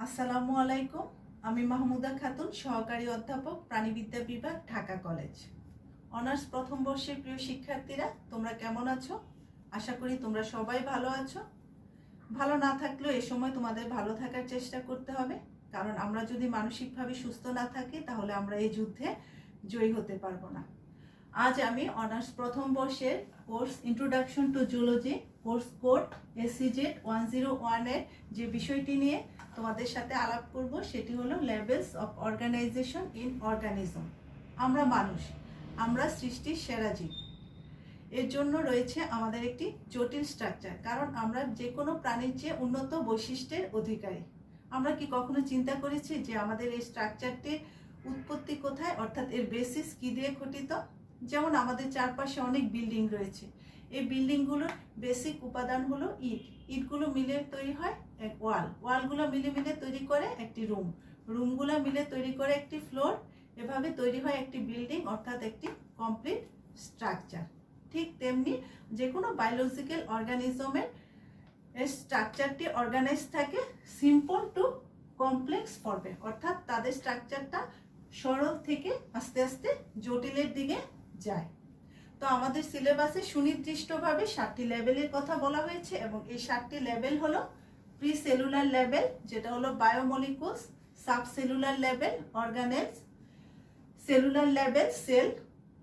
আসসালামু আলাইকুম। আমি মাহমুদা খাতুন, সহকারী অধ্যাপক, প্রাণীবিদ্যা বিভাগ, ঢাকা কলেজ। অনার্স প্রথম বর্ষের প্রিয় শিক্ষার্থীরা, তোমরা কেমন আছো? আশা করি তোমরা সবাই ভালো আছো। ভালো না থাকলেও এ সময় তোমাদের ভালো থাকার চেষ্টা করতে হবে, কারণ আমরা যদি মানসিকভাবে সুস্থ না থাকি তাহলে আমরা এই যুদ্ধে জয়ী হতে পারবো না। আজ আমি অনার্স প্রথম বর্ষের course introduction to zoology course code SCZ 101 এর যে বিষয়টি নিয়ে তোমাদের সাথে আলাপ করব সেটি হলো levels of organisation in organism. আমরা মানুষ, আমরা সৃষ্টির সেরা জীব। এর জন্য রয়েছে আমাদের একটি জটিল স্ট্রাকচার, কারণ আমরা যে কোনো প্রাণীর চেয়ে উন্নত বৈশিষ্ট্যের অধিকারী। আমরা কি কখনো চিন্তা করেছি যে আমাদের এই স্ট্রাকচারটির উৎপত্তি কোথায়, অর্থাৎ এর বেসিস কি দিয়ে গঠিত? যেমন আমাদের চারপাশে অনেক বিল্ডিং রয়েছে। এই বিল্ডিংগুলোর বেসিক উপাদান হলো ইট। ইটগুলো মিলে তৈরি হয় এক ওয়াল, ওয়ালগুলো মিলে মিলে তৈরি করে একটি রুম, রুমগুলো মিলে তৈরি করে একটি ফ্লোর। এভাবে তৈরি হয় একটি বিল্ডিং, অর্থাৎ একটি কমপ্লিট স্ট্রাকচার। ঠিক তেমনি যে কোনো বায়োলজিক্যাল অর্গানিজমের স্ট্রাকচারটি অর্গানাইজ থাকে সিম্পল টু কমপ্লেক্স ফর্মে, অর্থাৎ তাদের স্ট্রাকচারটা সরল থেকে আস্তে আস্তে জটিলের দিকে যায়। তো আমাদের সিলেবাসে সুনির্দিষ্টভাবে 7টি লেভেলের কথা বলা হয়েছে, এবং এই 7টি লেভেল হলো প্রি সেলুলার লেভেল, যেটা হলো biomolecules, subcellular level organelles, cellular level cell,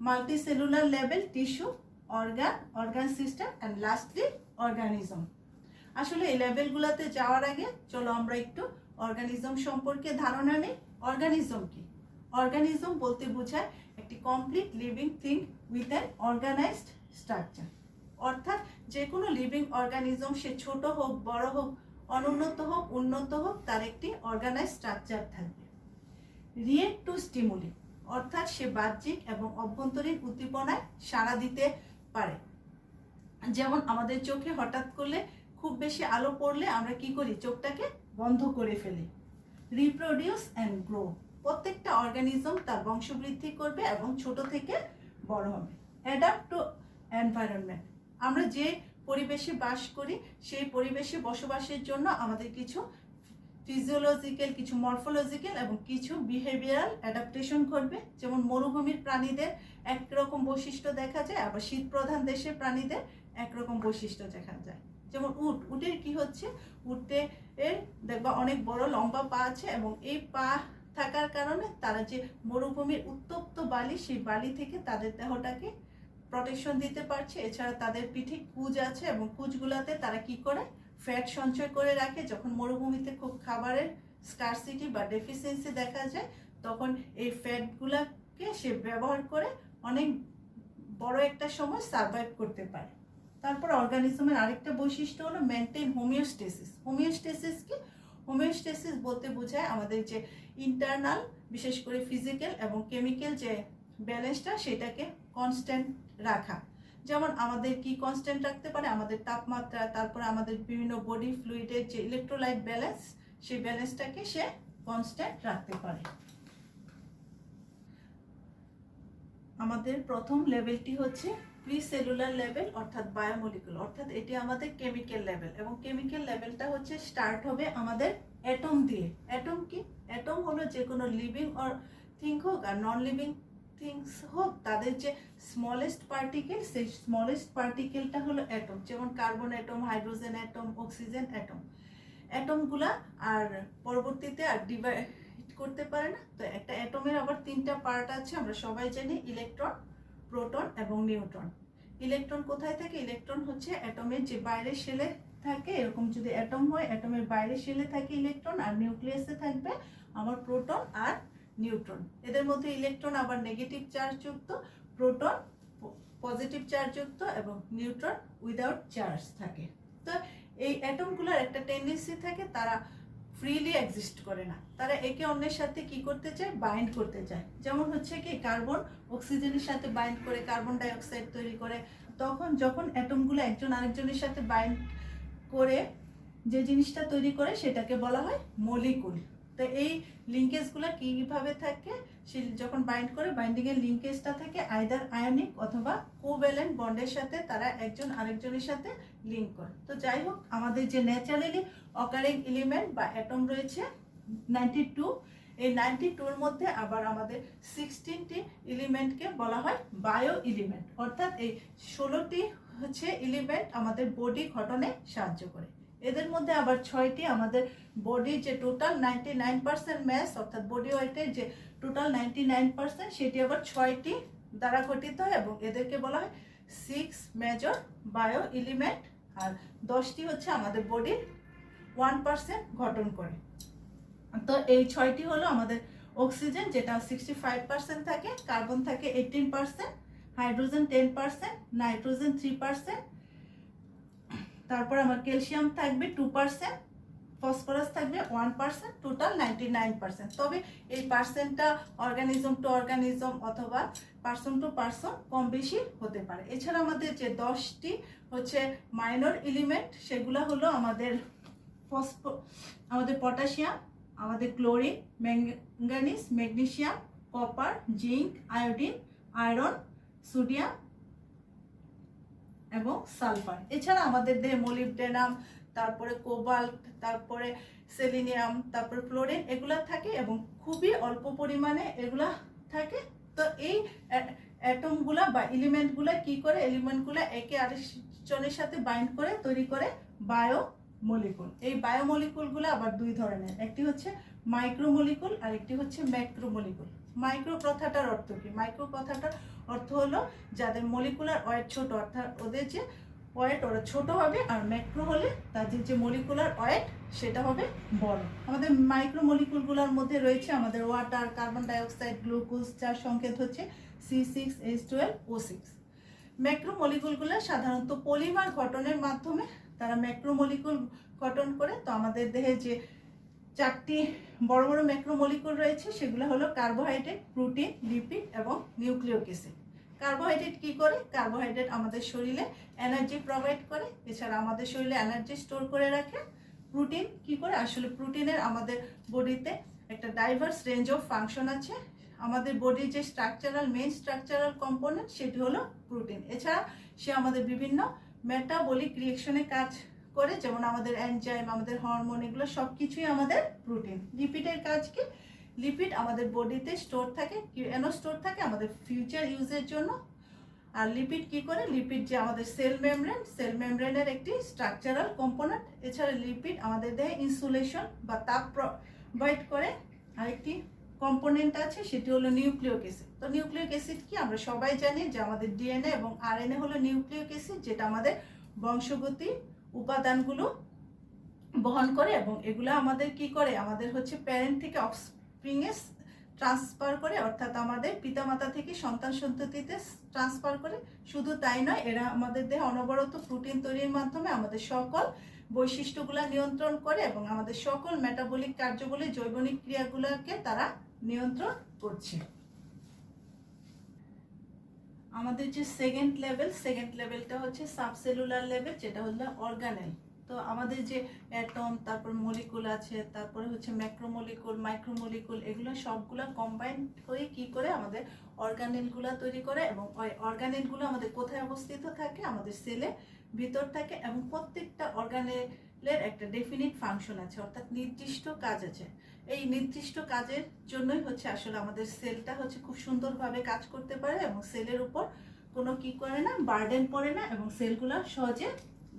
multicellular level tissue, organ system, and lastly organism. আসলে এই লেভেলগুলোতে যাওয়ার আগে চলো আমরা একটু অর্গানিজম সম্পর্কে ধারণা নিই। অর্গানিজম কি? অর্গানিজম বলতে বোঝায় একটি complete living thing with an organised structure, অর্থাৎ যে কোনো লিভিং অর্গানিজম, সে ছোট হোক, বড় হোক, অনুন্নত হোক, উন্নত হোক, তার একটি অর্গানাইজড স্ট্রাকচার থাকবে। রিয়েক্ট টু স্টিমুলি, অর্থাৎ সে বাহ্যিক এবং অভ্যন্তরীণ উদ্দীপনায় সাড়া দিতে পারে। যেমন আমাদের চোখে হঠাৎ করলে খুব বেশি আলো পড়লে আমরা কি করি? চোখটাকে বন্ধ করে ফেলি। রিপ্রোডিউস অ্যান্ড গ্রো, প্রত্যেকটা অর্গানিজম তার বংশবৃদ্ধি করবে এবং ছোট থেকে বড় হবে। অ্যাডাপ্ট টু এনভায়রনমেন্ট, আমরা যে পরিবেশে বাস করি সেই পরিবেশে বসবাসের জন্য আমাদের কিছু ফিজিওলজিক্যাল, কিছু মরফোলজিক্যাল এবং কিছু বিহেভিয়ারাল অ্যাডাপ্টেশন ঘটবে। যেমন মরুভূমির প্রাণীদের একরকম বৈশিষ্ট্য দেখা যায়, আবার শীত প্রধান দেশের প্রাণীদের একরকম বৈশিষ্ট্য দেখা যায়। যেমন উটের কি হচ্ছে, উটের দেখবা অনেক বড় লম্বা পা আছে, এবং এই পা থাকার কারণে তারা যে মরুভূমির উত্তপ্ত বালি, সেই বালি থেকে তাদের দেহটাকে প্রোটেকশন দিতে পারছে। এছাড়া তাদের পিঠে কুঁজ আছে, এবং কুঁজগুলাতে তারা কি করে? ফ্যাট সঞ্চয় করে রাখে। যখন মরুভূমিতে খুব খাবারের স্কারসিটি বা ডেফিসিয়েন্সি দেখা যায়, তখন এই ফ্যাটগুলাকে সে ব্যবহার করে অনেক বড় একটা সময় সার্ভাইভ করতে পারে। তারপর অর্গানিজমের আরেকটা বৈশিষ্ট্য হলো মেনটেন হোমিওস্টেসিস। হোমিওস্টেসিস কি? হোমিওস্টেসিস বলতে বোঝায় আমাদের যে ইন্টারনাল, বিশেষ করে ফিজিক্যাল এবং কেমিক্যাল যে ব্যালেন্সটা, সেটাকে কনস্ট্যান্ট রাখা। যেমন আমাদের কি কনস্ট্যান্ট রাখতে পারে? আমাদের তাপমাত্রা, তারপরে আমাদের বিভিন্ন বডি ফ্লুইডের যে ইলেকট্রোলাইট ব্যালেন্স, সেই ব্যালেন্সটাকে সে কনস্ট্যান্ট রাখতে পারে। আমাদের প্রথম লেভেলটি হচ্ছে প্রি সেলুলার লেভেল, অর্থাৎ বায়োমলিকুল, অর্থাৎ এটি আমাদের কেমিক্যাল লেভেল, এবং কেমিক্যাল লেভেলটা হচ্ছে স্টার্ট হবে আমাদের অ্যাটম দিয়ে। অ্যাটম কি? অ্যাটম হলো যে কোনো লিভিং অর থিং হোক আর নন লিভিং থিংস হোক, তাদের যে স্মলেস্ট পার্টিকেল, সেই স্মলেস্ট পার্টিকেলটা হলো অ্যাটম। যেমন carbon atom, hydrogen atom, oxygen atom. অ্যাটমগুলা আর পরবর্তীতে আর ডিভাইড করতে পারে না। তো একটা অ্যাটমের আবার 3টা পার্ট আছে, আমরা সবাই জানি, ইলেকট্রন, প্রোটন এবং নিউট্রন। ইলেকট্রন কোথায় থাকে? ইলেকট্রন হচ্ছে অ্যাটমের যে বাইরের শেলে থাকে। এরকম যদি অ্যাটম হয়, অ্যাটমের বাইরের শেলে থাকে ইলেকট্রন, আর নিউক্লিয়াসে থাকবে আমার প্রোটন আর নিউট্রন। এদের মধ্যে ইলেকট্রন আবার নেগেটিভ চার্জযুক্ত, প্রোটন পজিটিভ চার্জযুক্ত, এবং নিউট্রন উইদাউট চার্জ থাকে। তো এই অ্যাটমগুলোর একটা টেন্ডেন্সি থাকে, তারা ফ্রিলি এক্সিস্ট করে না, তারা একে অন্যের সাথে কি করতে চায়? বাইন্ড করতে চায়। যেমন হচ্ছে কি, কার্বন অক্সিজেনের সাথে বাইন্ড করে কার্বন ডাই অক্সাইড তৈরি করে। তখন যখন অ্যাটমগুলো একজন আরেকজনের সাথে বাইন্ড করে যে জিনিসটা তৈরি করে, সেটাকে বলা হয় মলিকুল। তো এই লিঙ্কেজগুলো কিভাবে থাকে? সে যখন বাইন্ড করে, বাইন্ডিংয়ের লিঙ্কেজটা থাকে আইদার আয়নিক অথবা কোভ্যালেন্ট বন্ডের সাথে, তারা একজন আরেকজনের সাথে লিঙ্ক করে। তো যাই হোক, আমাদের যে ন্যাচারালি অকারিং এলিমেন্ট বা অ্যাটম রয়েছে, 92। এই 92-র মধ্যে আবার আমাদের 16টি এলিমেন্টকে বলা হয় বায়ো এলিমেন্ট, অর্থাৎ এই 16টি হচ্ছে এলিমেন্ট আমাদের বডি গঠনে সাহায্য করে। এদের মধ্যে আবার 6টি আমাদের বডির যে টোটাল 99% ম্যাস, অর্থাৎ বডি ওয়েটের যে টোটাল 99% সেটি আবার 6টি দ্বারা গঠিত হয় এবং এদেরকে বলা হয় 6 মেজর বায়ো এলিমেন্ট। আর 10টি হচ্ছে আমাদের বডির 1% গঠন করে। তো এই 6টি হলো আমাদের অক্সিজেন, যেটা 65% থাকে, কার্বন থাকে 18%, হাইড্রোজেন 10%, নাইট্রোজেন 3%, তারপর আমার ক্যালসিয়াম থাকবে 2%, ফসফরাস থাকবে 1%, টোটাল 99%। তবে এই পার্সেন্টটা অর্গানিজম টু অর্গানিজম অথবা পার্সন টু পার্সন কম বেশি হতে পারে। এছাড়া আমাদের যে 10টি হচ্ছে মাইনর এলিমেন্ট, সেগুলো হলো আমাদের পটাশিয়াম, আমাদের chlorine, manganese, magnesium, copper, zinc, iodine, iron, sodium এবং সালফার। এছাড়া আমাদের দেহে মলিবডেনাম, তারপরে কোবাল্ট, তারপরে সেলিনিয়াম, তারপরে ফ্লোরিন এগুলা থাকে এবং খুবই অল্প পরিমাণে এগুলা থাকে। তো এই অ্যাটমগুলা বা এলিমেন্টগুলা কি করে, এলিমেন্টগুলা একে আরেকজনের সাথে বাইন্ড করে তৈরি করে বায়ো মলিকুল। এই বায়ো মলিকুলগুলো আবার দুই ধরনের, একটি হচ্ছে মাইক্রো মলিকুল আর একটি হচ্ছে ম্যাক্রো মলিকুল। মাইক্রো কথাটার অর্থ কি? মাইক্রো কথাটার অর্থ হলো যাদের মলিকুলার ওয়েট ছোট, অর্থাৎ ওদের যে ওয়েট ওরা ছোট হবে, আর ম্যাক্রো হলে তাদের যে মলিকুলার ওয়েট সেটা হবে বড়। আমাদের মাইক্রো মলিকুলগুলোর মধ্যে রয়েছে আমাদের ওয়াটার, কার্বন ডাইঅক্সাইড, গ্লুকোজ, যার সংকেত হচ্ছে C6H12O6। ম্যাক্রো মলিকুলগুলো সাধারণত পলিমার গঠনের মাধ্যমে তারা ম্যাক্রো মলিকুল গঠন করে। তো আমাদের দেহে যে 4টি বড় বড় ম্যাক্রো মলিকুল রয়েছে সেগুলো হলো কার্বোহাইড্রেট, প্রোটিন, লিপিড এবং নিউক্লিয়িক অ্যাসিড। কার্বোহাইড্রেট কি করে? কার্বোহাইড্রেট আমাদের শরীরে এনার্জি প্রোভাইড করে, এছাড়া আমাদের শরীরে এনার্জি স্টোর করে রাখে। প্রোটিন কি করে? আসলে প্রোটিনের আমাদের বডিতে একটা ডাইভার্স রেঞ্জ অফ ফাংশন আছে। আমাদের বডির যে মেইন স্ট্রাকচারাল কম্পোনেন্ট সেটি হলো প্রোটিন। এছাড়া সে আমাদের বিভিন্ন মেটাবলিক রিঅ্যাকশনে কাজ করে, যেমন আমাদের এনজাইম, আমাদের হরমোন, এগুলো সব কিছুই আমাদের প্রোটিন। লিপিডের কাজ কি? লিপিড আমাদের বডিতে স্টোর থাকে, কেন স্টোর থাকে? আমাদের ফিউচার ইউজের জন্য। আর লিপিড কি করে? লিপিড যে আমাদের সেল মেমব্রেনের একটি স্ট্রাকচারাল কম্পোনেন্ট। এছাড়া লিপিড আমাদের দেহে ইনসুলেশন বা তাপ প্রোভাইড করে। আরেকটি কম্পোনেন্ট আছে, সেটি হলো নিউক্লিয়িক অ্যাসিড। তো নিউক্লিয়িক অ্যাসিড কি? আমরা সবাই জানি যে আমাদের ডিএনএ এবং আরএনএ হলো নিউক্লিয়িক অ্যাসিড, যেটা আমাদের বংশগতি উপাদানগুলো বহন করে এবং এগুলো আমাদের কি করে? আমাদের হচ্ছে প্যারেন্ট থেকে অফস্প্রিংয়ে ট্রান্সফার করে, অর্থাৎ আমাদের পিতামাতা থেকে সন্তান সন্ততিতে ট্রান্সফার করে। শুধু তাই নয়, এরা আমাদের দেহে অনবরত প্রোটিন তৈরির মাধ্যমে আমাদের সকল বৈশিষ্ট্যগুলো নিয়ন্ত্রণ করে এবং আমাদের সকল মেটাবলিক কার্যগুলি, জৈবনিক ক্রিয়াগুলোকে তারা নিয়ন্ত্রণ করছে। আমাদের যে সেকেন্ড লেভেলটা হচ্ছে সাবসেলুলার লেভেল, যেটা হলো অর্গানেল। তো আমাদের যে অ্যাটম, তারপর মলিকুল আছে, তারপরে হচ্ছে ম্যাক্রোমলিকুল, মাইক্রোমলিকুল, এগুলো সবগুলো কম্বাইন্ড হয়ে কি করে? আমাদের অর্গানেলগুলো তৈরি করে। এবং ওই অর্গানেলগুলো আমাদের কোথায় অবস্থিত থাকে? আমাদের সেলে ভিতর থাকে এবং প্রত্যেকটা অর্গানেলের একটা ডেফিনিট ফাংশন আছে, অর্থাৎ নির্দিষ্ট কাজ আছে। এই নির্দিষ্ট কাজের জন্যই হচ্ছে আসলে আমাদের সেলটা হচ্ছে খুব সুন্দরভাবে কাজ করতে পারে এবং সেলের উপর কোনো কি করে না, বার্ডেন পড়ে না এবং সেলগুলো সহজে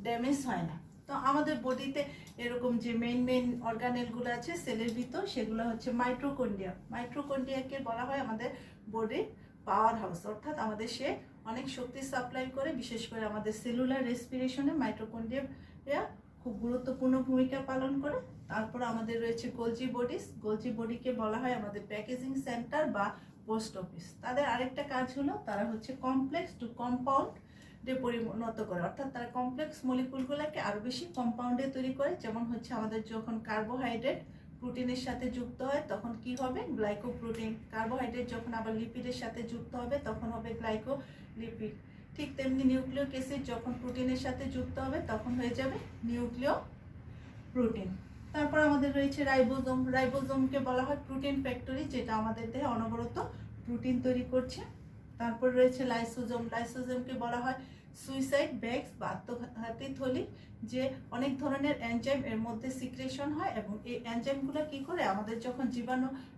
ড্যামেজ হয় না। তো আমাদের বডিতে এরকম যে মেইন অর্গানেলগুলো আছে সেলের ভিতর, সেগুলো হচ্ছে মাইটোকন্ড্রিয়াকে বলা হয় আমাদের বডির পাওয়ার হাউস, অর্থাৎ আমাদের সে অনেক শক্তি সাপ্লাই করে। বিশেষ করে আমাদের সেলুলার রেসপিরেশনে মাইটোকন্ড্রিয়া খুব গুরুত্বপূর্ণ ভূমিকা পালন করে। তারপর আমাদের রয়েছে গোলজি বডিকে বলা হয় আমাদের প্যাকেজিং সেন্টার বা পোস্ট অফিস। তাদের আরেকটা কাজ হলো তারা হচ্ছে কমপ্লেক্স টু কম্পাউন্ডে পরিণত করে, অর্থাৎ তারা কমপ্লেক্স মলিকুলগুলোকে আরো বেশি কম্পাউন্ডে তৈরি করে। যেমন হচ্ছে আমাদের যখন কার্বোহাইড্রেট প্রোটিনের সাথে যুক্ত হয় তখন কি হবে? গ্লাইকোপ্রোটিন। কার্বোহাইড্রেট যখন আবার লিপিডের সাথে যুক্ত হবে তখন হবে গ্লাইকোলিপিড। ঠিক তেমনি নিউক্লিয়িক অ্যাসিড যখন প্রোটিনের সাথে যুক্ত হবে তখন হয়ে যাবে নিউক্লিওপ্রোটিন। তারপর আমাদের রয়েছে রাইবোজোমকে বলা হয় প্রোটিন ফ্যাক্টরি, যেটা আমাদের দেহে অনবরত প্রোটিন তৈরি করছে। তারপর রয়েছে লাইসোজোমকে বলা হয় সুইসাইড ব্যাগস বা আত্মঘাতী থলি, যে অনেক ধরনের এনজাইম এর মধ্যে সিক্রেশন হয় এবং এই এনজাইমগুলো কি করে আমাদের যখন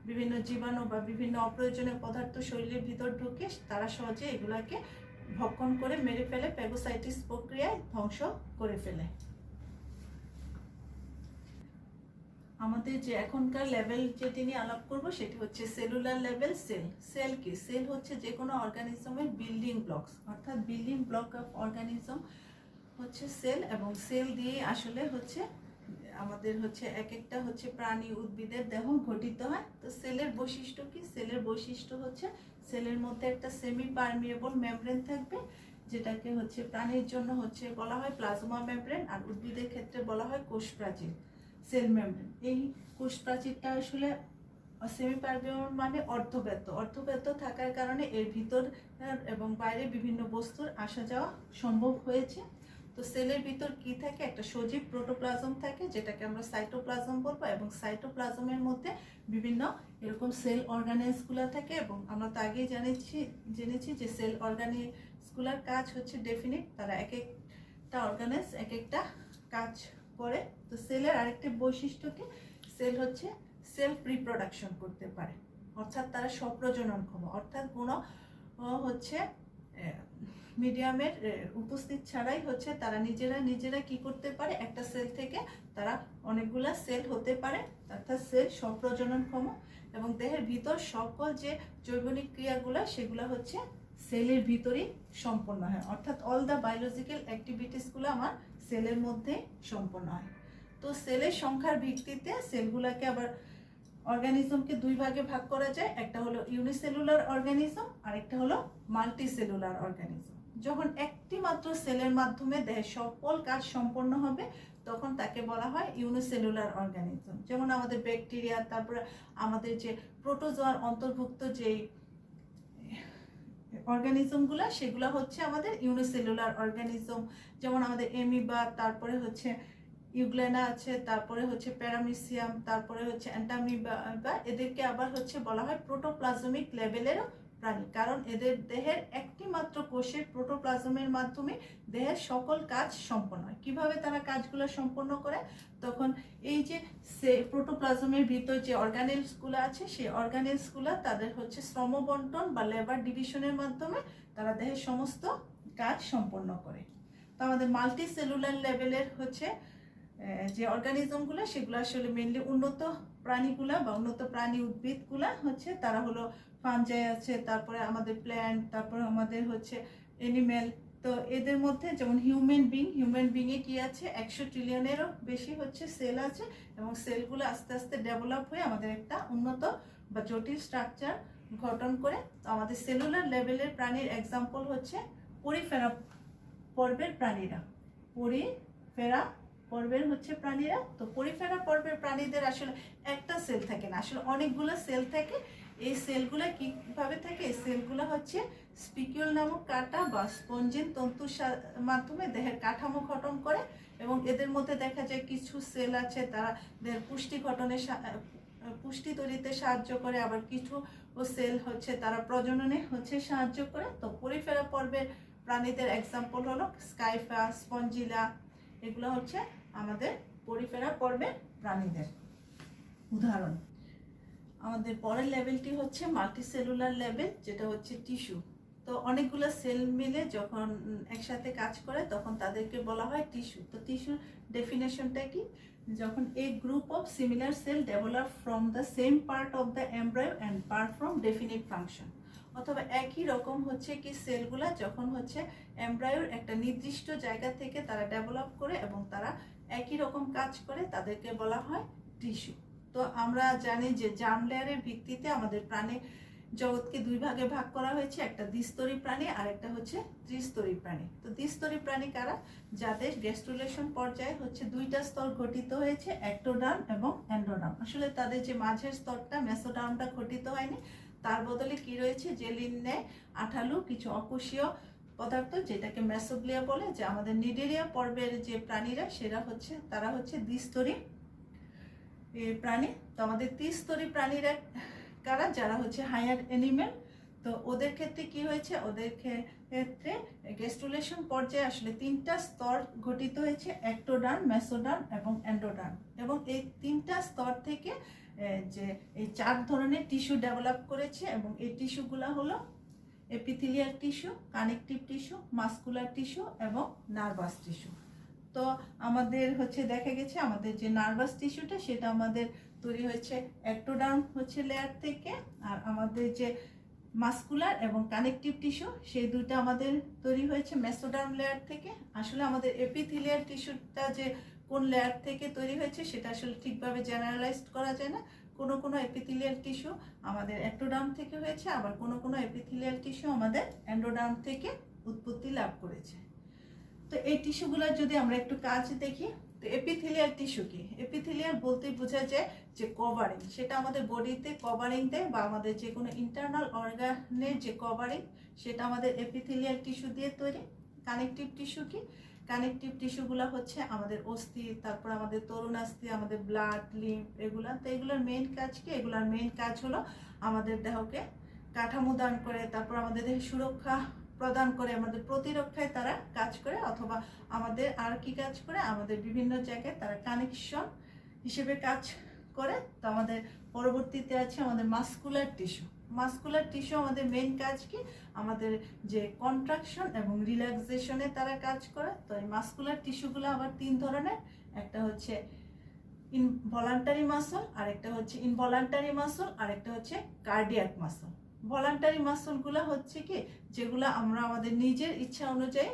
বিভিন্ন জীবাণু বা বিভিন্ন অপ্রয়োজনীয় পদার্থ শরীরের ভিতর ঢুকে তারা সহজে এগুলাকে ভক্ষণ করে মেরে ফেলে, ফ্যাগোসাইটিস প্রক্রিয়ায় ধ্বংস করে ফেলে। আমাদের যে এখনকার লেভেল যেটি নিয়ে আলাপ করব সেটি হচ্ছে সেলুলার লেভেল। সেল কি? সেল হচ্ছে যে কোনো অর্গানিজমের বিল্ডিং ব্লকস, অর্থাৎ বিল্ডিং ব্লক অফ অর্গানিজম হচ্ছে সেল, এবং সেল দিয়ে আসলে হচ্ছে আমাদের হচ্ছে এক একটা হচ্ছে প্রাণী উদ্ভিদের দেহ গঠিত হয়। তো সেলের বৈশিষ্ট্য কি? সেলের বৈশিষ্ট্য হচ্ছে সেলের মধ্যে একটা সেমি পারমিয়েবল মেমব্রেন থাকবে, যেটাকে হচ্ছে প্রাণীর জন্য হচ্ছে বলা হয় প্লাজমা মেমব্রেন, আর উদ্ভিদের ক্ষেত্রে বলা হয় কোষ প্রাচীর, সেল মেমব্রেন। এই কোষ প্রাচীরটা আসলে সেমি পারমিয়েবল মানে অর্ধব্যাপ্ত থাকার কারণে এর ভিতর এবং বাইরে বিভিন্ন বস্তুর আসা যাওয়া সম্ভব হয়েছে। তো সেলের ভিতর কি থাকে? একটা সজীব প্রোটোপ্লাজম থাকে, যেটাকে আমরা সাইটোপ্লাজম বলবো, এবং সাইটোপ্লাজমের মধ্যে বিভিন্ন এরকম সেল অর্গানেলসগুলো থাকে, এবং আমরা তো আগেই জেনেছি যে সেল অর্গানেলসগুলোর কাজ হচ্ছে ডেফিনিট, তারা এক একটা অর্গানেলস এক একটা কাজ করে। তো সেলের আরেকটি বৈশিষ্ট্য কি? সেল হচ্ছে সেলফ রিপ্রোডাকশন করতে পারে, অর্থাৎ তারা স্বপ্রজননক্ষম, অর্থাৎ কোনো হচ্ছে মিডিয়ামের উপস্থিত ছাড়াই হচ্ছে তারা নিজেরা কি করতে পারে? একটা সেল থেকে তারা অনেকগুলা সেল হতে পারে, অর্থাৎ সেল স্বপ্রজননক্ষম, এবং দেহের ভিতর সকল যে জৈবনিক ক্রিয়াগুলো সেগুলো হচ্ছে সেলের ভিতরেই সম্পন্ন হয়, অর্থাৎ অল দ্য বায়োলজিক্যাল অ্যাক্টিভিটিসগুলো আমার সেলের মধ্যে সম্পন্ন হয়। তো সেলের সংখ্যার ভিত্তিতে সেলগুলোকে আবার অর্গানিজমকে দুই ভাগে ভাগ করা যায়, একটা হলো ইউনিসেলুলার অর্গানিজম আর একটা হলো মাল্টিসেলুলার অর্গানিজম। যখন একটি মাত্র সেলের মাধ্যমে দেহের সকল কাজ সম্পন্ন হবে তখন তাকে বলা হয় ইউনিসেলুলার অর্গানিজম। যেমন আমাদের ব্যাকটেরিয়া, তারপরে আমাদের যে প্রোটোজোয়ার অন্তর্ভুক্ত যেই অর্গানিজমগুলো সেগুলো হচ্ছে আমাদের ইউনিসেলুলার অর্গানিজম। যেমন আমাদের এমিবা, তারপরে হচ্ছে ইউগ্লেনা আছে, তারপরে হচ্ছে প্যারামিসিয়াম, তারপরে হচ্ছে অ্যান্টামিবা, এদেরকে আবার হচ্ছে বলা হয় প্রোটোপ্লাজমিক লেভেলেরও প্রাণী, কারণ এদের দেহের একটি মাত্র কোষের প্রোটোপ্লাজমের মাধ্যমে দেহের সকল কাজ সম্পন্ন হয়। কিভাবে তারা কাজগুলো সম্পন্ন করে? তখন এই যে প্রোটোপ্লাজমের ভিতর যে অর্গানেলসগুলো আছে সেই অর্গানেলসগুলো তাদের হচ্ছে শ্রমবন্টন বা লেবার ডিভিশনের মাধ্যমে তারা দেহের সমস্ত কাজ সম্পন্ন করে। তো আমাদের মাল্টি সেলুলার লেভেলের হচ্ছে যে অর্গানিজমগুলো সেগুলো আসলে মেনলি উন্নত প্রাণীগুলা বা উন্নত প্রাণী উদ্ভিদগুলা হচ্ছে তারা হলো ফাঞ্জাই আছে, তারপরে আমাদের প্ল্যান্ট, তারপরে আমাদের হচ্ছে এনিম্যাল। তো এদের মধ্যে যেমন হিউম্যান বিংয়ে কি আছে? 100 ট্রিলিয়নেরও বেশি হচ্ছে সেল আছে, এবং সেলগুলো আস্তে আস্তে ডেভেলপ হয়ে আমাদের একটা উন্নত বা জটিল স্ট্রাকচার গঠন করে। তো আমাদের সেলুলার লেভেলের প্রাণীর এক্সাম্পল হচ্ছে পরিফেরা পর্বের প্রাণীরা, পরিফেরা পর্বের হচ্ছে প্রাণীরা। তো পরিফেরা পর্বের প্রাণীদের আসলে একটা সেল থাকে না, আসলে অনেকগুলো সেল থাকে। এই সেলগুলো কিভাবে থাকে? এই সেলগুলো হচ্ছে স্পিকিউল নামক কাটা বা স্পঞ্জিন তন্তুর মাধ্যমে দেহের কাঠামো গঠন করে, এবং এদের মধ্যে দেখা যায় কিছু সেল আছে তারা দেহের পুষ্টি তৈরিতে সাহায্য করে, আবার কিছু সেল হচ্ছে তারা প্রজননে হচ্ছে সাহায্য করে। তো পরিফেরা পর্বের প্রাণীদের এক্সাম্পল হলো স্কাইফা, স্পঞ্জিলা, এগুলো হচ্ছে আমাদের পরিফেরা পর্বের প্রাণীদের উদাহরণ। আমাদের পরের লেভেলটি হচ্ছে মাল্টিসেলুলার লেভেল, যেটা হচ্ছে টিস্যু। তো অনেকগুলো সেল মিলে যখন একসাথে কাজ করে তখন তাদেরকে বলা হয় টিস্যু। তো টিস্যুর ডেফিনেশনটা কি? যখন a group of similar cell develop from the same part of the embryo and perform definite function, অথবা একই রকম হচ্ছে কি সেলগুলা যখন হচ্ছে এমব্রায়োর একটা নির্দিষ্ট জায়গা থেকে তারা ডেভেলপ করে এবং তারা একই রকম কাজ করে, তাদেরকে বলা হয় টিস্যু। তো আমরা জানি যে জার্ম লেয়ারের ভিত্তিতে আমাদের প্রাণী জগৎকে দুই ভাগে ভাগ করা হয়েছে, একটা দ্বিস্তরী প্রাণী আর একটা হচ্ছে ত্রিস্তরী প্রাণী। তো দ্বিস্তরী প্রাণী কারা? যাদের গ্যাস্ট্রুলেশন পর্যায়ে হচ্ছে দুইটা স্তর গঠিত হয়েছে, অ্যাক্টোডার্ম এবং এন্ডোডার্ম। আসলে তাদের যে মাঝের স্তরটা মেসোডার্মটা গঠিত হয়নি, তার বদলে কি রয়েছে? জেলিন নেয় আঠালো কিছু অকোষীয় পদার্থ, যেটাকে মেসোগ্লিয়া বলে। যে আমাদের নিডেরিয়া পর্বের যে প্রাণীরা তারা হচ্ছে দ্বিস্তরী প্রাণী। তো আমাদের ত্রিস্তরী প্রাণীরা কারা? যারা হচ্ছে হায়ার এনিম্যাল। তো ওদের ক্ষেত্রে কি হয়েছে? ওদেরকে ক্ষেত্রে গ্যাস্ট্রুলেশন পর্যায়ে আসলে 3টা স্তর গঠিত হয়েছে, একটোডার্ম, মেসোডার্ম এবং এন্ডোডার্ম। এবং এই 3টা স্তর থেকে যে এই 4 ধরনের টিস্যু ডেভেলপ করেছে, এবং এই টিস্যুগুলো হলো epithelial tissue, connective tissue, muscular tissue এবং নার্ভাস টিস্যু। তো আমাদের হচ্ছে দেখা গেছে আমাদের যে নার্ভাস টিস্যুটা সেটা আমাদের তৈরি হয়েছে একটোডার্ম হচ্ছে লেয়ার থেকে, আর আমাদের যে মাসকুলার এবং কানেকটিভ টিস্যু সেই দুইটা আমাদের তৈরি হয়েছে মেসোডার্ম লেয়ার থেকে। আসলে আমাদের এপিথেলিয়াল টিস্যুটা যে কোন লেয়ার থেকে তৈরি হয়েছে সেটা আসলে ঠিকভাবে জেনারেলাইজড করা যায় না। কোনো কোনো এপিথেলিয়াল টিস্যু আমাদের একটোডার্ম থেকে হয়েছে, আবার কোনো কোনো এপিথেলিয়াল টিস্যু আমাদের এন্ডোডার্ম থেকে উৎপত্তি লাভ করেছে। তো এই টিস্যুগুলোর যদি আমরা একটু কাজ দেখি, তো এপিথেলিয়াল টিস্যু কি? এপিথেলিয়াল বলতে বোঝা যায় যে কভারিং, সেটা আমাদের বডিতে কভারিং দেয়, বা আমাদের যে কোনো ইন্টারনাল অর্গানের যে কভারিং সেটা আমাদের এপিথেলিয়াল টিস্যু দিয়ে তৈরি। কানেকটিভ টিস্যু কি? কানেকটিভ টিস্যুগুলো হচ্ছে আমাদের অস্থি, তারপর আমাদের তরুণাস্থি, আমাদের ব্লাড, লিম্ফ, এগুলা। তো এগুলোর মেইন কাজ কি? এগুলোর মেইন কাজ হলো আমাদের দেহকে কাঠামো দান করে, তারপর আমাদের দেহে সুরক্ষা প্রদান করে, আমাদের প্রতিরক্ষায় তারা কাজ করে, অথবা আমাদের আর কি কাজ করে, আমাদের বিভিন্ন জায়গায় তারা কানেকশন হিসেবে কাজ করে। তো আমাদের পরবর্তীতে আছে আমাদের মাসকুলার টিস্যু। মাসকুলার টিস্যু আমাদের মেইন কাজ কি? আমাদের যে কন্ট্রাকশন এবং রিল্যাক্সেশনে তারা কাজ করে। তো এই মাসকুলার টিস্যুগুলো আবার 3 ধরনের, একটা হচ্ছে ইনভলান্টারি মাসল, আরেকটা হচ্ছে ইনভলান্টারি মাসল, আরেকটা হচ্ছে কার্ডিয়াক মাসল। ভলান্টারি মাসলগুলো হচ্ছে কি, যেগুলো আমরা আমাদের নিজের ইচ্ছা অনুযায়ী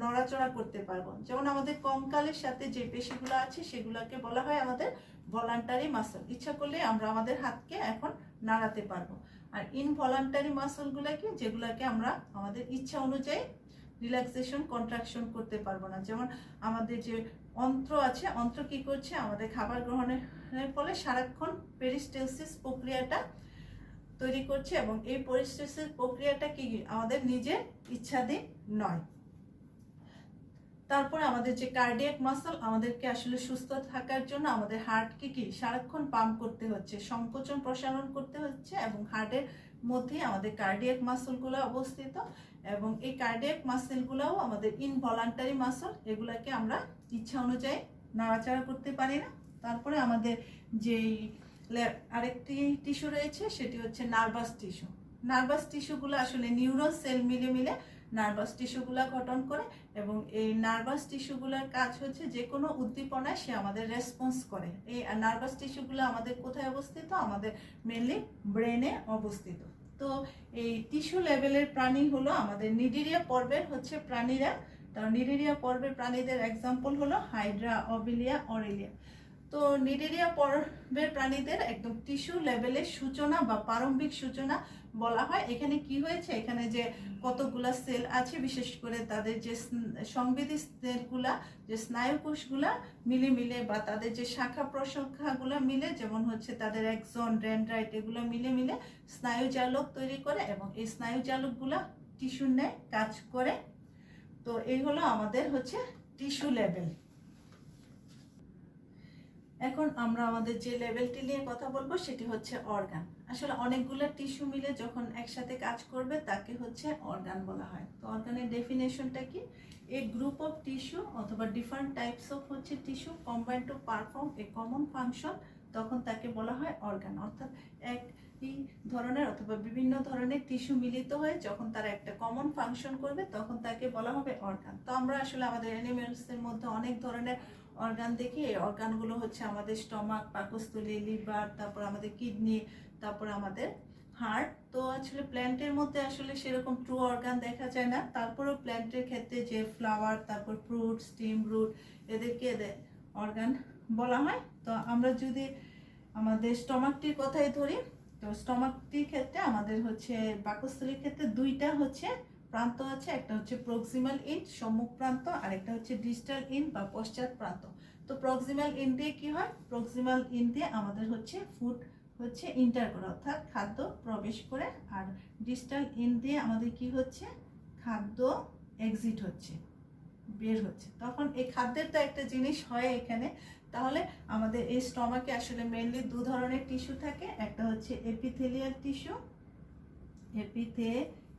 নড়াচড়া করতে পারবো। যেমন আমাদের কঙ্কালের সাথে যে পেশিগুলো আছে সেগুলোকে বলা হয় আমাদের ভলান্টারি মাসল। ইচ্ছা করলে আমরা আমাদের হাতকে এখন নাড়াতে পারবো। আর ইনভলান্টারি মাসলগুলো কি, যেগুলোকে আমরা আমাদের ইচ্ছা অনুযায়ী রিল্যাক্সেশন, কন্ট্রাকশন করতে পারবো না। যেমন আমাদের যে অন্ত্র আছে, অন্ত্র কি করছে, আমাদের খাবার গ্রহণের ফলে সারাক্ষণ পেরিস্টালসিস প্রক্রিয়াটা তৈরি করছে, এবং এই পেরিস্টালসিস প্রক্রিয়াটা কি আমাদের নিজের ইচ্ছাধীন নয়। তারপরে আমাদের যে কার্ডিয়াক মাসল, আমাদেরকে আসলে সুস্থ থাকার জন্য আমাদের হার্টকে কি সারাক্ষণ পাম্প করতে হচ্ছে, সংকোচন প্রসারণ করতে হচ্ছে, এবং হার্টের মধ্যে আমাদের কার্ডিয়াক মাসলগুলো অবস্থিত। এবং এই কার্ডিয়াক মাসলগুলোও আমাদের ইনভলান্টারি মাসল, এগুলাকে আমরা ইচ্ছা অনুযায়ী নাড়াচাড়া করতে পারি না। তারপরে আমাদের যেই আরেকটি টিস্যু রয়েছে সেটি হচ্ছে নার্ভাস টিস্যু। নার্ভাস টিস্যুগুলো আসলে নিউরন সেল মিলে মিলে নার্ভাস টিস্যুগুলো গঠন করে, এবং এই নার্ভাস টিস্যুগুলোর কাজ হচ্ছে যে কোনো উদ্দীপনায় সে আমাদের রেসপন্স করে। এই নার্ভাস টিস্যুগুলো আমাদের কোথায় অবস্থিত? আমাদের মেনলি ব্রেনে অবস্থিত। তো এই টিস্যু লেভেলের প্রাণী হলো আমাদের নিডিরিয়া পর্বের হচ্ছে প্রাণীরা। তার নিডিরিয়া পর্বের প্রাণীদের এক্সাম্পল হলো হাইড্রা, অবিলিয়া, অরেলিয়া। তো নিডেরিয়া পর্বের প্রাণীদের একদম টিস্যু লেভেলের সূচনা বা প্রারম্ভিক সূচনা বলা হয়। এখানে কি হয়েছে, এখানে যে কতগুলা সেল আছে, বিশেষ করে তাদের যে সংবেদী সেলগুলা, যে স্নায়ু কোষগুলা মিলে মিলে, বা তাদের যে শাখা প্রশাখাগুলো মিলে, যেমন হচ্ছে তাদের এক্সন, ডেনড্রাইট, এগুলো মিলে মিলে স্নায়ু জালক তৈরি করে, এবং এই স্নায়ু জালকগুলা টিস্যুর ন্যায় কাজ করে। তো এই হলো আমাদের হচ্ছে টিস্যু লেভেল। এখন আমরা আমাদের যে লেভেলটি নিয়ে কথা বলবো সেটি হচ্ছে অর্গান। আসলে অনেকগুলো টিস্যু মিলে যখন একসাথে কাজ করবে তাকে হচ্ছে অর্গান বলা হয়। তো অর্গানের ডেফিনেশনটা কি? এ গ্রুপ অফ টিস্যু অথবা ডিফারেন্ট টাইপস অফ হচ্ছে tissue combine to perform a common function, তখন তাকে বলা হয় অর্গান। অর্থাৎ একই ধরনের অথবা বিভিন্ন ধরনের টিস্যু মিলিত হয়ে যখন তারা একটা কমন ফাংশন করবে তখন তাকে বলা হবে অর্গান। তো আমরা আসলে আমাদের অ্যানিমেলসের মধ্যে অনেক ধরনের অর্গান দেখি। এই অর্গানগুলো হচ্ছে আমাদের স্টমাক, পাকস্থলী, লিভার, তারপর আমাদের কিডনি, তারপর আমাদের হার্ট। তো আসলে প্ল্যান্টের মধ্যে আসলে সেরকম ট্রু অর্গান দেখা যায় না। তারপরেও প্ল্যান্টের ক্ষেত্রে যে ফ্লাওয়ার, তারপর ফ্রুট, স্টিম, রুট, এদেরকে অর্গান বলা হয়। তো আমরা যদি আমাদের স্টমাকটির কথাই ধরি, তো স্টমাকটির ক্ষেত্রে আমাদের হচ্ছে পাকস্থলীর ক্ষেত্রে 2টা হচ্ছে প্রান্ত আছে। একটা হচ্ছে প্রক্সিমাল ইন্ড, সম্মুখ প্রান্ত, আর একটা হচ্ছে ডিস্টাল ইন্ড বা পশ্চাৎ প্রান্ত। তো প্রক্সিমাল ইন্ড দিয়ে কি হয়? প্রক্সিমাল ইন্ড দিয়ে আমাদের হচ্ছে ফুড হচ্ছে ইন্টার করে, অর্থাৎ খাদ্য প্রবেশ করে, আর ডিস্টাল ইন্ড দিয়ে আমাদের কি হচ্ছে? খাদ্য এক্সিট হচ্ছে, বের হচ্ছে। তখন এই খাদ্যের তো একটা জিনিস হয় এখানে। তাহলে আমাদের এই স্টমাকে আসলে মেইনলি 2 ধরনের টিস্যু থাকে। একটা হচ্ছে এপিথেলিয়াল টিস্যু,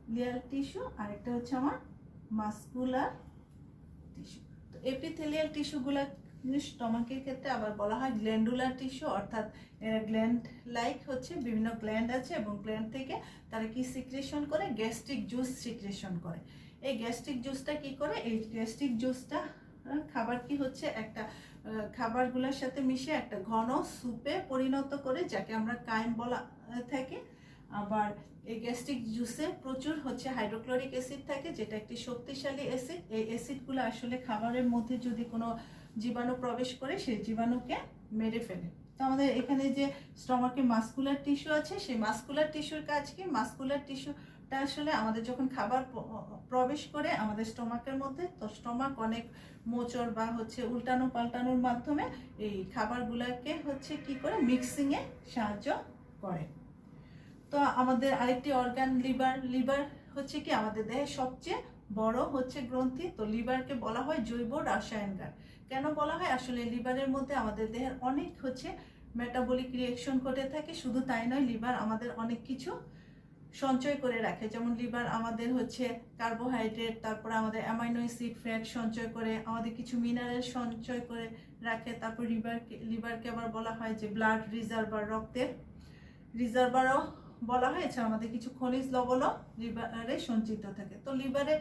এপিথেলিয়াল টিস্যু, আর একটা হচ্ছে আমার মাসকুলার টিস্যু। তো এপিথেলিয়াল টিস্যুগুলা স্টমাকের ক্ষেত্রে আবার বলা হয় গ্ল্যান্ডুলার টিস্যু, অর্থাৎ এরা গ্ল্যান্ড লাইক হচ্ছে, বিভিন্ন গ্ল্যান্ড আছে এবং গ্ল্যান্ড থেকে তারা কি সিক্রেশন করে, গ্যাস্ট্রিক জুস সিক্রেশন করে। এই গ্যাস্ট্রিক জুসটা কি করে, এই গ্যাস্ট্রিক জুসটা খাবার কি হচ্ছে একটা খাবারগুলোর সাথে মিশে একটা ঘন স্যুপে পরিণত করে, যাকে আমরা কাইম বলা থাকে। আবার এই গ্যাস্ট্রিক জুসে প্রচুর হচ্ছে হাইড্রোক্লোরিক অ্যাসিড থাকে, যেটা একটি শক্তিশালী অ্যাসিড। এই অ্যাসিডগুলো আসলে খাবারের মধ্যে যদি কোনো জীবাণু প্রবেশ করে সেই জীবাণুকে মেরে ফেলে। তো আমাদের এখানে যে স্টমাকে মাসকুলার টিস্যু আছে, সেই মাসকুলার টিস্যুর কাজ কি, মাসকুলার টিস্যুটা আসলে আমাদের যখন খাবার প্রবেশ করে আমাদের স্টমাকের মধ্যে, তো স্টমাক অনেক মোচড় বা হচ্ছে উল্টানো পাল্টানোর মাধ্যমে এই খাবারগুলোকে হচ্ছে কি করে মিক্সিংয়ে সাহায্য করে। তো আমাদের আরেকটি অর্গান লিভার হচ্ছে কি আমাদের দেহের সবচেয়ে বড় হচ্ছে গ্রন্থি। তো লিভারকে বলা হয় জৈব রসায়নগার। কেন বলা হয়, আসলে লিভারের মধ্যে আমাদের দেহের অনেক হচ্ছে মেটাবলিক রিঅ্যাকশন ঘটে থাকে। শুধু তাই নয়, লিভার আমাদের অনেক কিছু সঞ্চয় করে রাখে। যেমন লিভার আমাদের হচ্ছে কার্বোহাইড্রেট, তারপরে আমাদের অ্যামাইনো অ্যাসিড, ফ্যাট সঞ্চয় করে, আমাদের কিছু মিনারেল সঞ্চয় করে রাখে। তারপর লিভারকে আবার বলা হয় যে ব্লাড রিজার্ভার, রক্তের রিজার্ভারও বলা হয়। এছাড়া আমাদের কিছু খনিজ লবণও লিভারে সঞ্চিত থাকে। তো লিভারে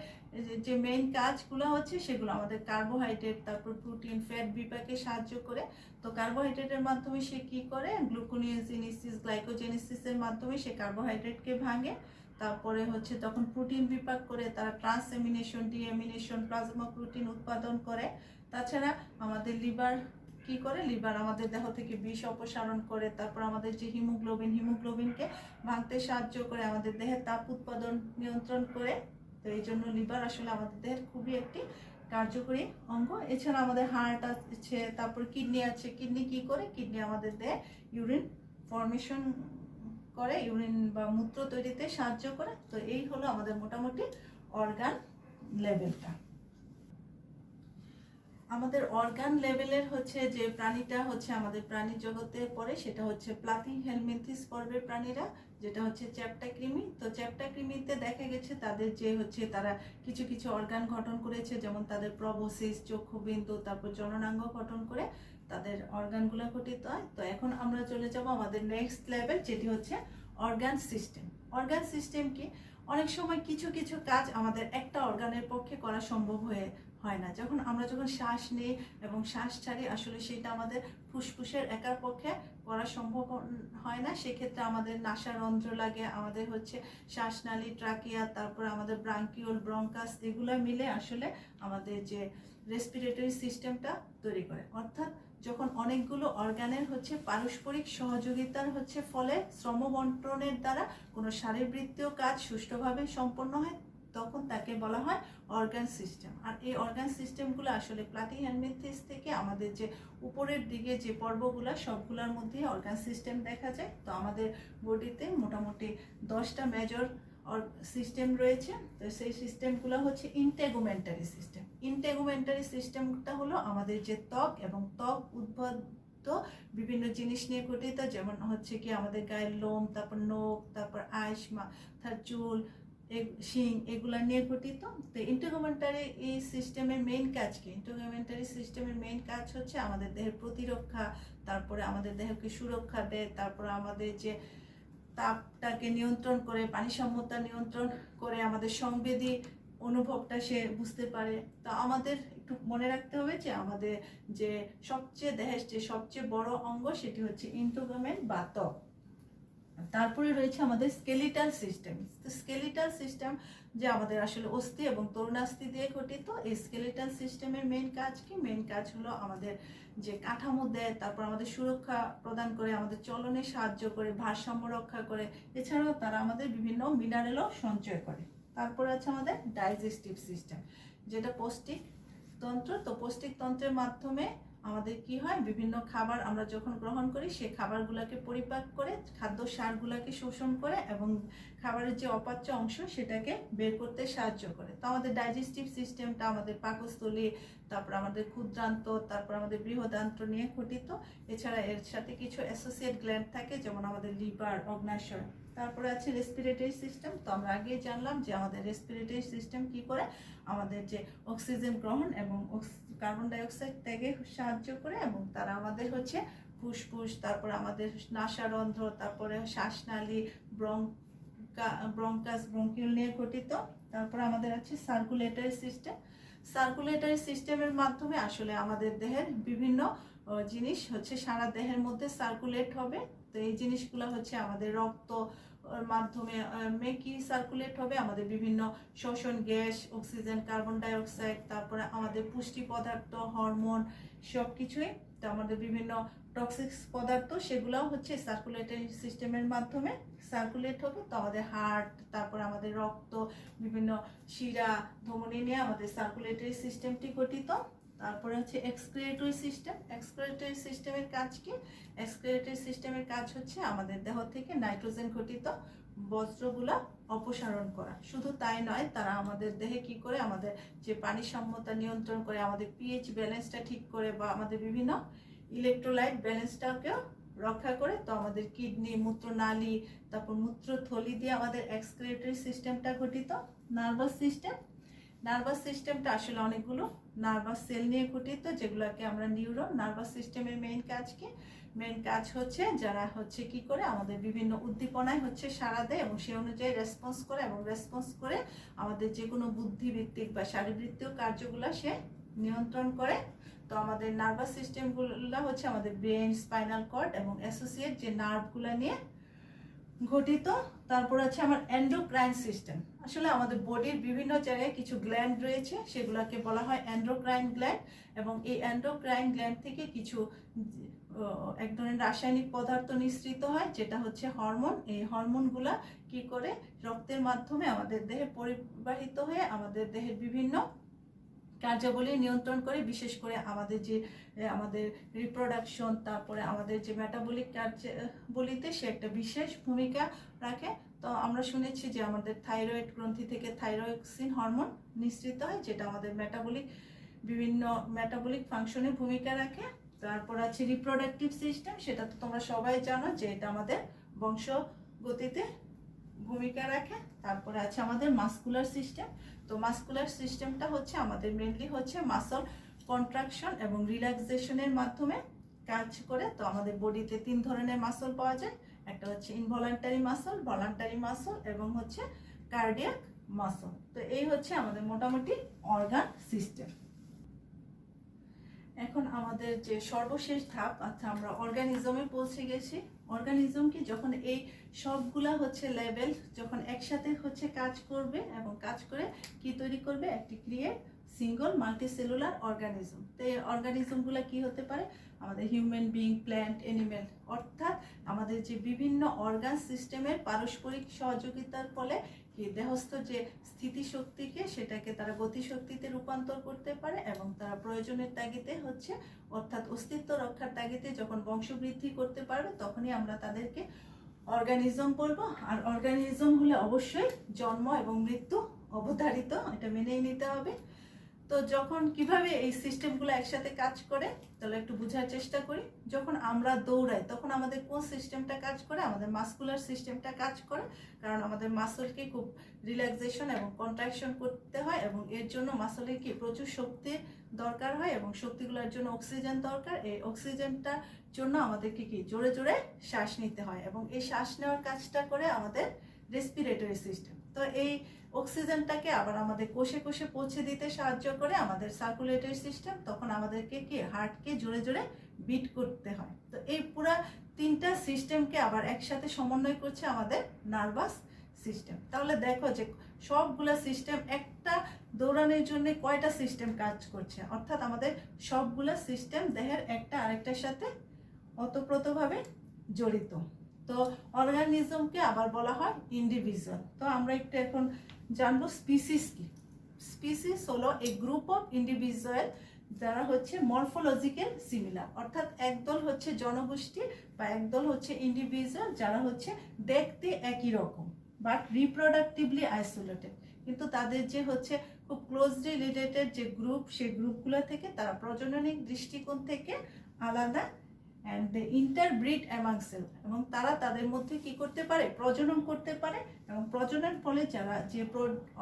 যে মেইন কাজগুলো হচ্ছে সেগুলো আমাদের কার্বোহাইড্রেট, তারপর প্রোটিন, ফ্যাট বিপাকে সাহায্য করে। তো কার্বোহাইড্রেটের মাধ্যমে সে কি করে, গ্লুকোনিওজেনেসিস, গ্লাইকোজেনেসিসের মাধ্যমে সে কার্বোহাইড্রেটকে ভাঙে। তারপরে হচ্ছে তখন প্রোটিন বিপাক করে তারা ট্রান্সএমিনেশন, ডিএমিনেশন, প্লাজমা প্রোটিন উৎপাদন করে। তাছাড়া আমাদের লিভার কি করে, লিভার আমাদের দেহ থেকে বিষ অপসারণ করে। তারপর আমাদের যে হিমোগ্লোবিনকে ভাঙতে সাহায্য করে, আমাদের দেহের তাপ উৎপাদন নিয়ন্ত্রণ করে। তো এই জন্য লিভার আসলে আমাদের দেহের খুবই একটি কার্যকরী অঙ্গ। এছাড়া আমাদের হার্ট আছে, তারপর কিডনি আছে। কিডনি কি করে, কিডনি আমাদের দেহে ইউরিন ফর্মেশন করে, ইউরিন বা মূত্র তৈরিতে সাহায্য করে। তো এই হলো আমাদের মোটামুটি অর্গান লেভেলটা। আমাদের অর্গান লেভেলের হচ্ছে যে প্রাণীটা হচ্ছে আমাদের প্রাণী জগতে পড়ে, সেটা হচ্ছে প্লাথিহেলমিনথিস পর্বের প্রাণীরা, যেটা হচ্ছে চ্যাপ্টা কৃমি। তো চ্যাপ্টা কৃমিতে দেখা গেছে তাদের যে হচ্ছে তারা কিছু কিছু অর্গান গঠন করেছে, যেমন তাদের প্রবোসিস, চক্ষুবিন্দু, তারপর জননাঙ্গ গঠন করে তাদের অর্গানগুলো গঠিত হয়। তো এখন আমরা চলে যাব আমাদের নেক্সট লেভেল, যেটি হচ্ছে অর্গান সিস্টেম। অর্গান সিস্টেম কি, অনেক সময় কিছু কিছু কাজ আমাদের একটা অর্গানের পক্ষে করা সম্ভব হয় না। আমরা যখন শ্বাস নিই এবং শ্বাস ছাড়ি, আসলে সেটা আমাদের ফুসফুসের একার পক্ষে করা সম্ভব হয় না। সেক্ষেত্রে আমাদের নাসারন্ধ্র লাগে, আমাদের হচ্ছে শ্বাসনালী, ট্রাকিয়া, তারপর আমাদের ব্রাঙ্কিওল, ব্রঙ্কাস, এগুলো মিলে আসলে আমাদের যে রেসপিরেটরি সিস্টেমটা তৈরি করে। অর্থাৎ যখন অনেকগুলো অর্গানের হচ্ছে পারস্পরিক সহযোগিতার হচ্ছে ফলে শ্রম বন্টনের দ্বারা কোনো শারীরবৃত্তীয় কাজ সুষ্ঠুভাবে সম্পন্ন হয়, তখন তাকে বলা হয় অর্গান সিস্টেম। আর এই অর্গান সিস্টেমগুলো আসলে প্লাথিহেলমিনথিস থেকে আমাদের যে উপরের দিকে যে পর্বগুলো, সবগুলোর মধ্যে অর্গান সিস্টেম দেখা যায়। তো আমাদের বডিতে মোটামুটি 10টা মেজর সিস্টেম রয়েছে। তো সেই সিস্টেমগুলো হচ্ছে ইন্টেগুমেন্টারি সিস্টেম। ইন্টেগুমেন্টারি সিস্টেমটা হলো আমাদের যে ত্বক এবং ত্বক উদ্ভূত বিভিন্ন জিনিস নিয়ে গঠিত, যেমন হচ্ছে কি আমাদের গায়ের লোম, তারপর নখ, তারপর আঁশ, মাথার চুল, শিং, এগুলা নিয়ে গঠিত। তো ইন্টেগুমেন্টারি এই সিস্টেমের মেইন কাজ কি, ইন্টেগুমেন্টারি সিস্টেমের মেইন কাজ হচ্ছে আমাদের দেহের প্রতিরক্ষা, তারপরে আমাদের দেহকে সুরক্ষা দেয়, তারপরে আমাদের যে তাপটাকে নিয়ন্ত্রণ করে, পানি সাম্যতা নিয়ন্ত্রণ করে, আমাদের সংবেদী অনুভবটা সে বুঝতে পারে। তো আমাদের একটু মনে রাখতে হবে যে আমাদের যে দেহের যে সবচেয়ে বড় অঙ্গ, সেটি হচ্ছে ইন্টেগুমেন্ট বা ত্বক। তারপরে রয়েছে আমাদের স্কেলিটাল সিস্টেম। স্কেলিটাল সিস্টেম যে আমাদের আসলে অস্থি এবং তরুণাস্থি দিয়ে গঠিত। এই স্কেলিটাল সিস্টেমের মেইন কাজ কি, মেইন কাজ হলো আমাদের যে কাঠামো দেয়, তারপর আমাদের সুরক্ষা প্রদান করে, আমাদের চলনে সাহায্য করে, ভারসাম্য রক্ষা করে। এছাড়াও তারা আমাদের বিভিন্ন মিনারেলও সঞ্চয় করে। তারপরে আছে আমাদের ডাইজেস্টিভ সিস্টেম, যেটা পৌষ্টিক তন্ত্র। তো পৌষ্টিক তন্ত্রের মাধ্যমে আমাদের কি হয়, বিভিন্ন খাবার আমরা যখন গ্রহণ করি, সেই খাবারগুলোকে পরিপাক করে, খাদ্য সারগুলোকে শোষণ করে এবং খাবারের যে অপাচ্য অংশ সেটাকে বের করতে সাহায্য করে। তো আমাদের ডাইজেস্টিভ সিস্টেমটা আমাদের পাকস্থলী, তারপর আমাদের ক্ষুদ্রান্ত, তারপর আমাদের বৃহদান্ত্র নিয়ে গঠিত। এছাড়া এর সাথে কিছু অ্যাসোসিয়েট গ্ল্যান্ড থাকে, যেমন আমাদের লিভার, অগ্ন্যাশয়, তারপরে আছে রেসপিরেটরি সিস্টেম। তো আমরা আগেই জানলাম যে আমাদের রেসপিরেটরি সিস্টেম কি করে, আমাদের যে অক্সিজেন গ্রহণ এবং কার্বন ডাই অক্সাইড ত্যাগে সাহায্য করে, এবং তারা আমাদের হচ্ছে ফুসফুস, তারপরে আমাদের নাসারন্ধ্র, তারপরে শ্বাসনালী, ব্রঙ্কাস, ব্রঙ্কিউল নিয়ে গঠিত। তারপরে আমাদের আছে সার্কুলেটরি সিস্টেম। সার্কুলেটরি সিস্টেমের মাধ্যমে আসলে আমাদের দেহের বিভিন্ন জিনিস হচ্ছে সারা দেহের মধ্যে সার্কুলেট হবে। তো এই জিনিসগুলো হচ্ছে আমাদের রক্ত মাধ্যমে কি সার্কুলেট হবে, আমাদের বিভিন্ন শ্বসন gas, oxygen, carbon die oxide, তারপরে আমাদের পুষ্টি পদার্থ, হরমোন, সব কিছুই, তো আমাদের বিভিন্ন টক্সিক পদার্থ, সেগুলোও হচ্ছে সার্কুলেটরি সিস্টেমের মাধ্যমে সার্কুলেট হবে। তো আমাদের হার্ট, তারপর আমাদের রক্ত, বিভিন্ন শিরা, ধমনী নিয়ে আমাদের সার্কুলেটরি সিস্টেমটি গঠিত। তারপরে হচ্ছে এক্সক্রিয়েটরি সিস্টেম। এক্সক্রিয়েটরি সিস্টেমের কাজ কি? এক্সক্রিয়েটরি সিস্টেমের কাজ হচ্ছে আমাদের দেহ থেকে নাইট্রোজেন ঘটিত বজ্রগুলা অপসারণ করা। শুধু তাই নয়, তারা আমাদের দেহে কি করে, আমাদের যে পানি সাম্যতা নিয়ন্ত্রণ করে, আমাদের পিএইচ ব্যালেন্সটা ঠিক করে, বা আমাদের বিভিন্ন ইলেকট্রোলাইট ব্যালেন্সটাকেও রক্ষা করে। তো আমাদের কিডনি, মূত্রনালী, তারপর মূত্রথলি দিয়ে আমাদের এক্সক্রিয়েটরি সিস্টেমটা গঠিত। Nervous system. নার্ভাস সিস্টেমটা আসলে অনেকগুলো নার্ভাস সেল নিয়ে গঠিত, যেগুলোকে আমরা নিউরন। নার্ভাস সিস্টেমের মেইন কাজ কি? মেইন কাজ হচ্ছে যারা হচ্ছে কি করে, আমাদের বিভিন্ন উদ্দীপনায় হচ্ছে সাড়া দেয় এবং সে অনুযায়ী রেসপন্স করে, এবং রেসপন্স করে আমাদের যে কোনো বুদ্ধিভিত্তিক বা শারীরবৃত্তীয় কার্যগুলো সে নিয়ন্ত্রণ করে। তো আমাদের নার্ভাস সিস্টেমগুলো হচ্ছে আমাদের ব্রেন, স্পাইনাল কর্ড এবং অ্যাসোসিয়েট যে নার্ভগুলো নিয়ে গঠিত। তারপর আছে আমার এন্ডোক্রাইন সিস্টেম। আসলে আমাদের বডির বিভিন্ন জায়গায় কিছু গ্ল্যান্ড রয়েছে, সেগুলোকে বলা হয় এন্ডোক্রাইন গ্ল্যান্ড, এবং এই এন্ডোক্রাইন গ্ল্যান্ড থেকে কিছু এক ধরনের রাসায়নিক পদার্থ নিঃসৃত হয়, যেটা হচ্ছে হরমোন। এই হরমোনগুলা কি করে রক্তের মাধ্যমে আমাদের দেহে পরিবাহিত হয়ে আমাদের দেহের বিভিন্ন কার্যাবলী নিয়ন্ত্রণ করে, বিশেষ করে আমাদের যে আমাদের রিপ্রোডাকশন, তারপরে আমাদের যে মেটাবলিক কার্যাবলীতে সে একটা বিশেষ ভূমিকা রাখে। তো আমরা শুনেছি যে আমাদের থাইরয়েড গ্রন্থি থেকে থাইরক্সিন হরমোন নিঃসৃত হয়, যেটা আমাদের বিভিন্ন মেটাবলিক ফাংশনে ভূমিকা রাখে। তারপর আছে রিপ্রোডাক্টিভ সিস্টেম। সেটা তো তোমরা সবাই জানো যে এটা আমাদের বংশগতিতে ভূমিকা রাখে। তারপরে আছে আমাদের মাসকুলার সিস্টেম। তো মাসকুলার সিস্টেমটা হচ্ছে আমাদের মেনলি হচ্ছে মাসল কন্ট্রাকশন এবং রিল্যাক্সেশনের মাধ্যমে কাজ করে। তো আমাদের বডিতে 3 ধরনের মাসল পাওয়া যায়। একটা হচ্ছে ইনভলান্টারি মাসল, ভলান্টারি মাসল এবং হচ্ছে কার্ডিয়াক মাসল। তো এই হচ্ছে আমাদের মোটামুটি অর্গান সিস্টেম। এখন আমাদের যে সর্বশেষ ধাপ, আচ্ছা আমরা অর্গানিজমে পৌঁছে গেছি। অর্গানিজম কি, যখন এই সবগুলা হচ্ছে লেভেল যখন একসাথে হচ্ছে কাজ করবে এবং কাজ করে কি তৈরি করবে, একটি ক্রিয়েট সিঙ্গল মাল্টিসেলুলার অর্গানিজম। তো এই অর্গানিজমগুলো কি হতে পারে, আমাদের হিউম্যান বিং, প্ল্যান্ট, অ্যানিমেল, অর্থাৎ আমাদের যে বিভিন্ন অর্গান সিস্টেমের পারস্পরিক সহযোগিতার ফলে কি দেহস্থ যে স্থিতিশক্তিকে সেটাকে তারা গতিশক্তিতে রূপান্তর করতে পারে, এবং তারা প্রয়োজনের তাগিদে হচ্ছে অর্থাৎ অস্তিত্ব রক্ষার তাগিদে যখন বংশবৃদ্ধি করতে পারবে, তখনই আমরা তাদেরকে অর্গানিজম বলবো। আর অর্গানিজম হলে অবশ্যই জন্ম এবং মৃত্যু অবধারিত, এটা মেনেই নিতে হবে। তো যখন কিভাবে এই সিস্টেমগুলো একসাথে কাজ করে, তাহলে একটু বোঝার চেষ্টা করি। যখন আমরা দৌড়াই তখন আমাদের কোন সিস্টেমটা কাজ করে, আমাদের মাসকুলার সিস্টেমটা কাজ করে, কারণ আমাদের মাসলকে খুব রিল্যাক্সেশন এবং কন্ট্রাকশন করতে হয়, এবং এর জন্য মাসলে কি প্রচুর শক্তির দরকার হয়, এবং শক্তিগুলোর জন্য অক্সিজেন দরকার। এই অক্সিজেনটার জন্য আমাদেরকে কি জোরে জোরে শ্বাস নিতে হয়, এবং এই শ্বাস নেওয়ার কাজটা করে আমাদের রেসপিরেটরি সিস্টেম। তো এই অক্সিজেনটাকে আবার আমাদের কোষে কোষে পৌঁছে দিতে সাহায্য করে আমাদের সার্কুলেটরি সিস্টেম। তখন আমাদেরকে কি হার্টকে জোরে জোরে বিট করতে হয়। তো এই পুরা 3টা সিস্টেমকে আবার একসাথে সমন্বয় করছে আমাদের নার্ভাস সিস্টেম। তাহলে দেখো যে সবগুলা সিস্টেম একটা দৌড়ানোর জন্য কয়টা সিস্টেম কাজ করছে, অর্থাৎ আমাদের সবগুলা সিস্টেম দেহের একটা আরেকটার সাথে ওতপ্রোতভাবে জড়িত। তো অর্গানিজমকে আবার বলা হয় ইন্ডিভিজুয়াল। তো আমরা একটু এখন জানবো স্পিসিস কি। স্পিসিস হলো এই গ্রুপ অফ ইন্ডিভিজুয়াল যারা হচ্ছে মরফোলজিক্যাল সিমিলার, অর্থাৎ একদল হচ্ছে জনগোষ্ঠী বা একদল হচ্ছে ইন্ডিভিজুয়াল যারা হচ্ছে দেখতে একই রকম বাট রিপ্রোডাক্টিভলি আইসোলেটেড, কিন্তু তাদের যে হচ্ছে খুব ক্লোজলি রিলেটেড যে গ্রুপ, সেই গ্রুপগুলো থেকে তারা প্রজননিক দৃষ্টিকোণ থেকে আলাদা অ্যান্ড দে ইন্টারব্রিড অ্যামাং সেলফ, এবং তারা তাদের মধ্যে কি করতে পারে, প্রজনন করতে পারে, এবং প্রজননের ফলে যারা যে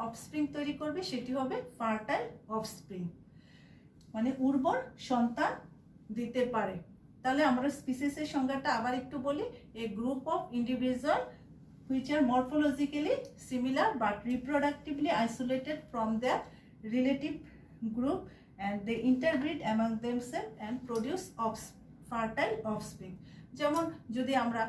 অফস্প্রিং তৈরি করবে সেটি হবে ফার্টাইল অফস্প্রিং, মানে উর্বর সন্তান দিতে পারে। তাহলে আমরা স্পিসিসের সংজ্ঞাটা আবার একটু বলি, a group of individual which are morphologically similar but reproductively isolated from their relative group, and they interbreed among themselves and produce fertile offspring. যেমন যদি আমরা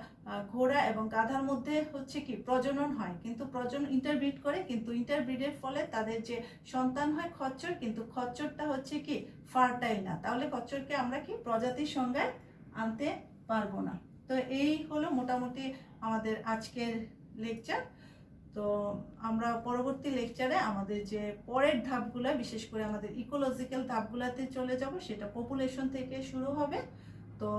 ঘোড়া এবং গাধার মধ্যে হচ্ছে কি প্রজনন হয়, কিন্তু প্রজনন ইন্টারব্রিড করে, কিন্তু ইন্টারব্রিডের ফলে তাদের যে সন্তান হয় খচ্চর, কিন্তু খচ্চরটা হচ্ছে কি ফার্টাইল না, তাহলে খচ্চরকে আমরা কি প্রজাতির সংজ্ঞায় আনতে পারবো না। তো এই হলো মোটামুটি আমাদের আজকের লেকচার। তো আমরা পরবর্তী লেকচারে আমাদের যে পরের ধাপগুলো, বিশেষ করে আমাদের ইকোলজিক্যাল ধাপগুলোতে চলে যাব, সেটা পপুলেশন থেকে শুরু হবে। তো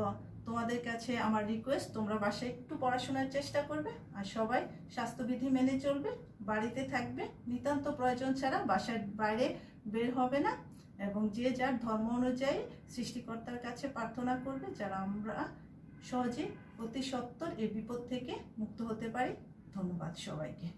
তোমাদের কাছে আমার রিকোয়েস্ট, তোমরা বাসায় একটু পড়াশোনার চেষ্টা করবে, আর সবাই স্বাস্থ্যবিধি মেনে চলবে, বাড়িতে থাকবে, নিতান্ত প্রয়োজন ছাড়া বাসার বাইরে বের হবে না, এবং যে যার ধর্ম অনুযায়ী সৃষ্টিকর্তার কাছে প্রার্থনা করবে, যারা আমরা সহজে অতি সত্বর এই বিপদ থেকে মুক্ত হতে পারি। ধন্যবাদ সবাইকে।